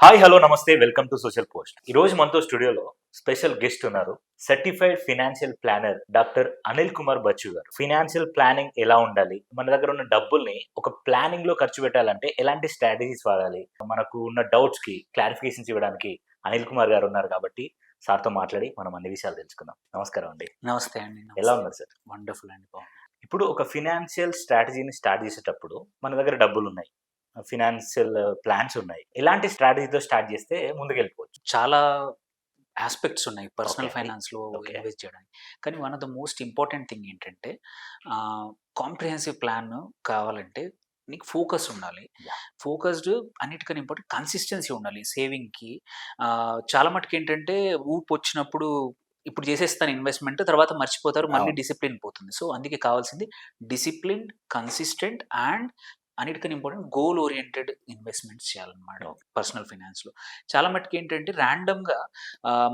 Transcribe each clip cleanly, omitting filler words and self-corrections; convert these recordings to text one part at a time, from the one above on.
Hi hello నమస్తే welcome to social post. ఈ రోజు మనతో స్టూడియోలో స్పెషల్ గెస్ట్ ఉన్నారు. Certified financial planner doctor Anil Kumar Bacchu గారు. ఫినాన్షియల్ ప్లానింగ్ ఎలా ఉండాలి, మన దగ్గర ఉన్న డబ్బుల్ని ఒక ప్లానింగ్ లో ఖర్చు పెట్టాలంటే ఎలాంటి స్ట్రాటజీస్ వాడాలి, మనకు ఉన్న డౌట్స్ కి క్లారిఫికేషన్స్ ఇవ్వడానికి అనిల్ కుమార్ గారు ఉన్నారు కాబట్టి సార్తో మాట్లాడి మనం అన్ని విషయాలు తెలుసుకుందాం. నమస్కారం అండి. నమస్తే అండి. ఎలా ఉన్నారు సార్? వండర్ఫుల్ అండి. బాగుంది. ఇప్పుడు ఒక ఫినాన్షియల్ స్ట్రాటజీని స్టార్ట్ చేసేటప్పుడు మన దగ్గర డబ్బులు ఉన్నాయి, ఫినాన్షియల్ ప్లాన్స్ ఉన్నాయి. ఎలాంటి స్ట్రాటజీతో స్టార్ట్ చేస్తే ముందుకెళ్ళిపోవచ్చు? చాలా ఆస్పెక్ట్స్ ఉన్నాయి పర్సనల్ Okay. ఫైనాన్స్లో Okay. ఇన్వెస్ట్ చేయడానికి. కానీ one of the most important thing ఏంటంటే కాంప్రిహెన్సివ్ ప్లాన్ కావాలంటే నీకు ఫోకస్ ఉండాలి. Yeah. ఫోకస్డ్ అన్నిటికన్నా ఇంపార్టెంట్ కన్సిస్టెన్సీ ఉండాలి సేవింగ్కి. చాలా మటుకు ఏంటంటే ఊపు వచ్చినప్పుడు ఇప్పుడు చేసేస్తాను ఇన్వెస్ట్మెంట్, తర్వాత మర్చిపోతారు, మళ్ళీ అవును. డిసిప్లిన్ పోతుంది. సో అందుకే కావాల్సింది డిసిప్లిన్, కన్సిస్టెంట్ అండ్ అన్నిటికన్నా ఇంపార్టెంట్ గోల్ ఓరియంటెడ్ ఇన్వెస్ట్మెంట్స్ చేయాలన్నమాట పర్సనల్ ఫైనాన్స్లో. చాలా మటుకు ఏంటంటే ర్యాండమ్గా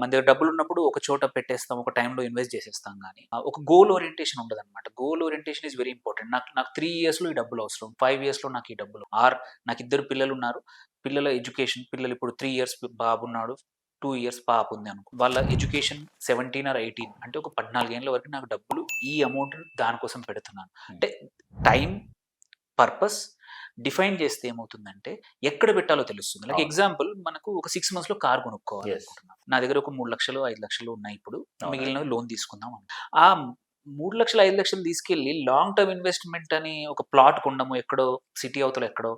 మన దగ్గర డబ్బులు ఉన్నప్పుడు ఒక చోట పెట్టేస్తాం, ఒక టైంలో ఇన్వెస్ట్ చేసేస్తాం, కానీ ఒక గోల్ ఓరియంటేషన్ ఉండదు అనమాట. Goal orientation is very important. నాకు 3 ఇయర్స్లో ఈ డబ్బులు అవసరం, 5 ఇయర్స్లో నాకు ఈ డబ్బులు, ఆర్ నాకు 2 పిల్లలు ఉన్నారు, పిల్లల ఎడ్యుకేషన్, పిల్లలు ఇప్పుడు 3 ఇయర్స్ బాబు ఉన్నాడు, 2 ఇయర్స్ పాప ఉంది అనుకో, వాళ్ళ ఎడ్యుకేషన్ 17 or 18 అంటే ఒక 14 ఏళ్ళ వరకు నాకు డబ్బులు ఈ అమౌంట్ దానికోసం పెడుతున్నాను అంటే టైం పర్పస్ డిఫైన్ చేస్తే ఏమవుతుందంటే ఎక్కడ పెట్టాలో తెలుస్తుంది. లైక్ అవును. ఎగ్జాంపుల్, మనకు ఒక 6 monthsలో కార్ కొనుక్కోవాలి Yes. అనుకుంటున్నాను. నా దగ్గర ఒక 3 లక్షలు 5 లక్షలు ఉన్నాయి ఇప్పుడు, అవును. మిగిలినవి లోన్ తీసుకుందాం అని. ఆ 3 లక్షలు 5 లక్షలు తీసుకెళ్ళి లాంగ్ టర్మ్ ఇన్వెస్ట్మెంట్ అని ఒక ప్లాట్ కొండము ఎక్కడో సిటీ అవతల ఎక్కడో,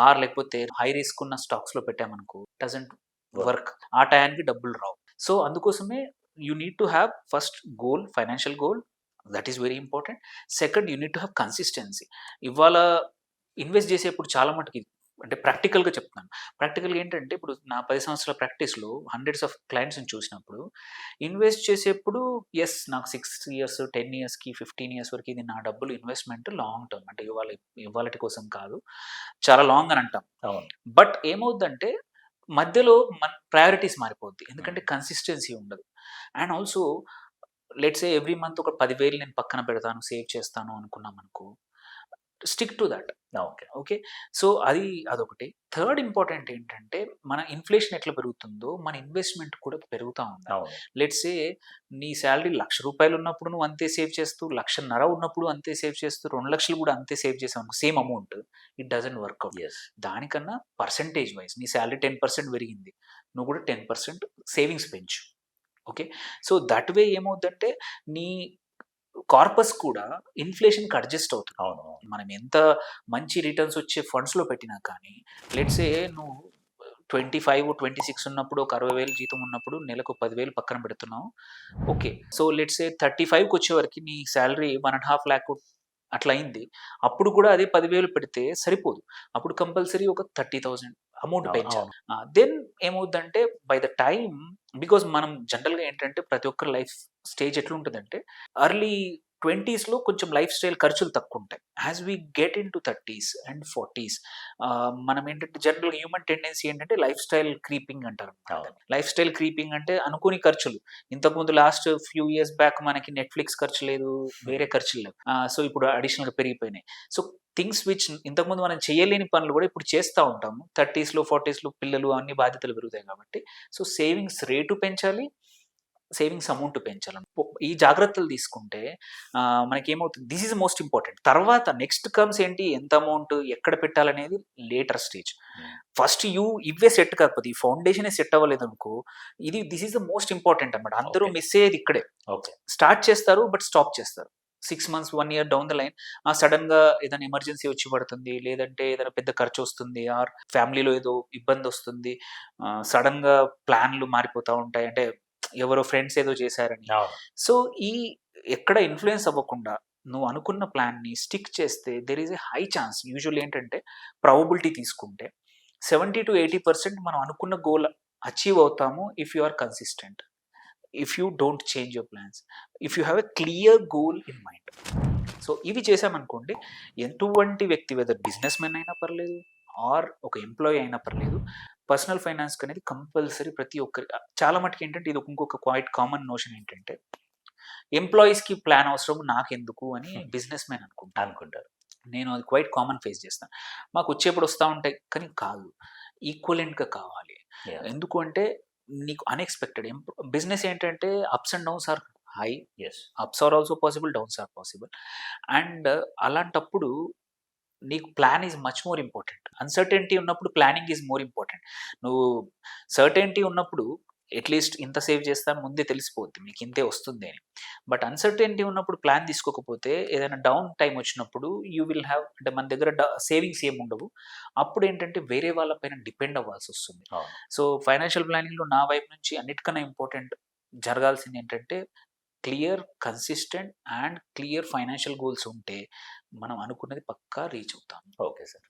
ఆర్ లేకపోతే హై రిస్క్ ఉన్న స్టాక్స్ లో పెట్టామనుకో, డజంట్ వర్క్. ఆ టయానికి డబ్బులు రావు. సో అందుకోసమే you need to have first goal, financial goal, that is very important. Second, you need to have consistency. ఇవాళ ఇన్వెస్ట్ చేసేప్పుడు చాలా మటుకు అంటే ప్రాక్టికల్గా చెప్తున్నాను. ప్రాక్టికల్గా ఏంటంటే ఇప్పుడు నా 10 సంవత్సరాల ప్రాక్టీస్లో హండ్రెడ్స్ ఆఫ్ క్లయింట్స్ని చూసినప్పుడు ఇన్వెస్ట్ చేసేప్పుడు ఎస్ నాకు 6 ఇయర్స్ 10 ఇయర్స్కి 15 ఇయర్స్ వరకు ఇది నా డబ్బులు ఇన్వెస్ట్మెంట్ లాంగ్ టర్మ్, అంటే ఇవాళ కోసం కాదు, చాలా లాంగ్ అని అంటాం. అవును. బట్ ఏమవుద్దంటే మధ్యలో మన ప్రయారిటీస్ మారిపోద్ది, ఎందుకంటే కన్సిస్టెన్సీ ఉండదు. And also let's say every month ఒక 10,000 నేను పక్కన పెడతాను, సేవ్ చేస్తాను అనుకున్నాం అనుకో, stick to that. Okay. Okay. So అదొకటి. థర్డ్ ఇంపార్టెంట్ ఏంటంటే మన ఇన్ఫ్లేషన్ ఎట్లా పెరుగుతుందో మన ఇన్వెస్ట్మెంట్ కూడా పెరుగుతా ఉండాలి. అవును. లెట్స్ సే నీ సాలరీ ₹1,00,000 ఉన్నప్పుడు నువ్వు అంతే సేవ్ చేస్తూ, 1,50,000 ఉన్నప్పుడు అంతే సేవ్ చేస్తూ, 2,00,000 కూడా అంతే సేవ్ చేసావు same amount, it doesn't work out. Yes. దానికన్నా పర్సెంటేజ్ వైస్ నీ సాలరీ 10% పెరిగింది, నువ్వు కూడా 10% సేవింగ్స్ పెంచు. ఓకే. సో దట్ వే ఏమవుద్దంటే నీ కార్పస్ కూడా ఇన్ఫ్లేషన్‌కి అడ్జస్ట్ అవుతుంది. అవును. అవును. మనం ఎంత మంచి రిటర్న్స్ వచ్చే ఫండ్స్‌లో పెట్టినా కానీ, లెట్స్ సే నువ్వు 25, 26 ఉన్నప్పుడు, ఒక 60,000 జీతం ఉన్నప్పుడు నెలకు 10,000 పక్కన పెడుతున్నావు. ఓకే. సో లెట్స్ సే 35కి వచ్చేవరకి నీ సాలరీ 1.5 లాక్ అట్లా అయింది. అప్పుడు కూడా అదే 10,000 పెడితే సరిపోదు. అప్పుడు కంపల్సరీ ఒక 30,000 అమౌంట్ అవును. పెంచాలి. అవును. దెన్ ఏమవుద్దంటే బై ద టైమ్, బికాజ్ మనం జనరల్‌గా ఏంటంటే ప్రతి ఒక్కరి లైఫ్ స్టేజ్ ఎట్లుంటదంటే ఎర్లీ 20స్‌లో కొంచెం లైఫ్ స్టైల్ ఖర్చులు తక్కువుంటాయి. యాస్ వి గెట్ ఇంటు 30స్ అండ్ 40స్ మనం ఏంటంటే జనరల్‌గా హ్యూమన్ టెండెన్సీ ఏంటంటే లైఫ్ స్టైల్ క్రీపింగ్ అంటారన్నమాట. అవును. లైఫ్ స్టైల్ క్రీపింగ్ అంటే అనుకోని ఖర్చులు. ఇంతకుముందు లాస్ట్ ఫ్యూ ఇయర్స్ బ్యాక్ మనకి నెట్‌ఫ్లిక్స్ ఖర్చు లేదు, వేరే ఖర్చులు లేవు. సో ఇప్పుడు అడిషనల్‌గా పెరిగిపోయినాయి. సో థింగ్స్ విచ్ ఇంతకుముందు మనం చేయలేని పనులు కూడా ఇప్పుడు చేస్తా ఉంటాము. 30స్‌లో 40స్‌లో పిల్లలు అన్ని బాధ్యతలు పెరుగుతాయి కాబట్టి. సో సేవింగ్స్ రేటు పెంచాలి, సేవింగ్స్ అమౌంట్ పెంచాలి. ఈ జాగ్రత్తలు తీసుకుంటే మనకేమవుతుంది, దిస్ ఈజ్ మోస్ట్ ఇంపార్టెంట్. తర్వాత నెక్స్ట్ కమ్స్ ఏంటి, ఎంత అమౌంట్ ఎక్కడ పెట్టాలనేది లేటర్ స్టేజ్. ఫస్ట్ ఇవే సెట్ కాకపోతే, ఈ ఫౌండేషనే సెట్ అవ్వలేదనుకో, this is the most important అన్నమాట. అందరూ Okay. మిస్ అయ్యేది ఇక్కడే. ఓకే. స్టార్ట్ చేస్తారు బట్ స్టాప్ చేస్తారు. 6 months, 1 year down the line సడన్‌గా ఏదైనా ఎమర్జెన్సీ వచ్చి పడుతుంది, లేదంటే ఏదైనా పెద్ద ఖర్చొస్తుంది, ఆర్ ఫ్యామిలీలో ఏదో ఇబ్బందొస్తుంది. సడన్‌గా ప్లాన్‌లు మారిపోతా ఉంటాయి. అంటే ఎవరో ఫ్రెండ్స్ ఏదో చేశారని. అవును. సో ఎక్కడ ఇన్‌ఫ్లూయెన్స్ అవ్వకుండా నువ్వు అనుకున్న ప్లాన్‌ని స్టిక్ చేస్తే there is a high chance. Usually ఏంటంటే ప్రాబబిలిటీ తీసుకుంటే 70-80% మనం అనుకున్న గోల్ అచీవ్ అవుతాము if you are consistent. If you don't change your plans, if you have a clear goal in mind. So ఇవి చేశామనుకోండి, ఎటువంటి వ్యక్తి, వెదర్ బిజినెస్ మెన్ అయినా పర్లేదు, ఆర్ ఒక ఎంప్లాయీ అయినా పర్లేదు, పర్సనల్ ఫైనాన్స్ అనేది కంపల్సరీ ప్రతి ఒక్కరి. చాలా మటుకు ఏంటంటే ఇది ఇంకొక క్వైట్ కామన్ నోషన్ ఏంటంటే, ఎంప్లాయీస్‌కి ప్లాన్ అవసరం నాకెందుకు అని బిజినెస్ మెన్ అనుకుంటారు. అనుకుంటారు. నేను అది క్వైట్ కామన్ ఫేస్ చేస్తాను. మాకు వచ్చేప్పుడు వస్తా ఉంటాయి, కానీ కాదు. ఈక్వలెంట్‌గా కావాలి. Yeah. ఎందుకు అంటే నీకు అన్‌ఎక్స్‌పెక్టెడ్ బిజినెస్ ఏంటంటే ups and downs are high. Yes. Ups are also possible. Downs are possible. And అలాంటప్పుడు నీకు plan is much more important. Uncertainty ఉన్నప్పుడు ప్లానింగ్ ఈజ్ మోర్ ఇంపార్టెంట్. నువ్వు సర్టెనిటీ ఉన్నప్పుడు అట్‌లీస్ట్ ఇంత సేవ్ చేస్తాను ముందే తెలిసిపోద్ది. మీకు ఇంతే వస్తుంది అని. బట్ అన్‌సర్టెనిటీ ఉన్నప్పుడు ప్లాన్ తీసుకోకపోతే ఏదైనా డౌన్ టైమ్ వచ్చినప్పుడు యూ విల్ హావ్ అంటే మన దగ్గర సేవింగ్స్ ఏమి ఉండవు. అప్పుడేంటంటే వేరే వాళ్ళ పైన డిపెండ్ అవ్వాల్సొస్తుంది. అవును. సో, ఫైనాన్షియల్ ప్లానింగ్‌లో నా వైపు నుంచి అన్నిటికన్నా ఇంపార్టెంట్ జరగాల్సింది ఏంటంటే clear, consistent and clear financial goals ఉంటే మనం అనుకున్నది పక్కా రీచ్ అవుతాం. Okay sir.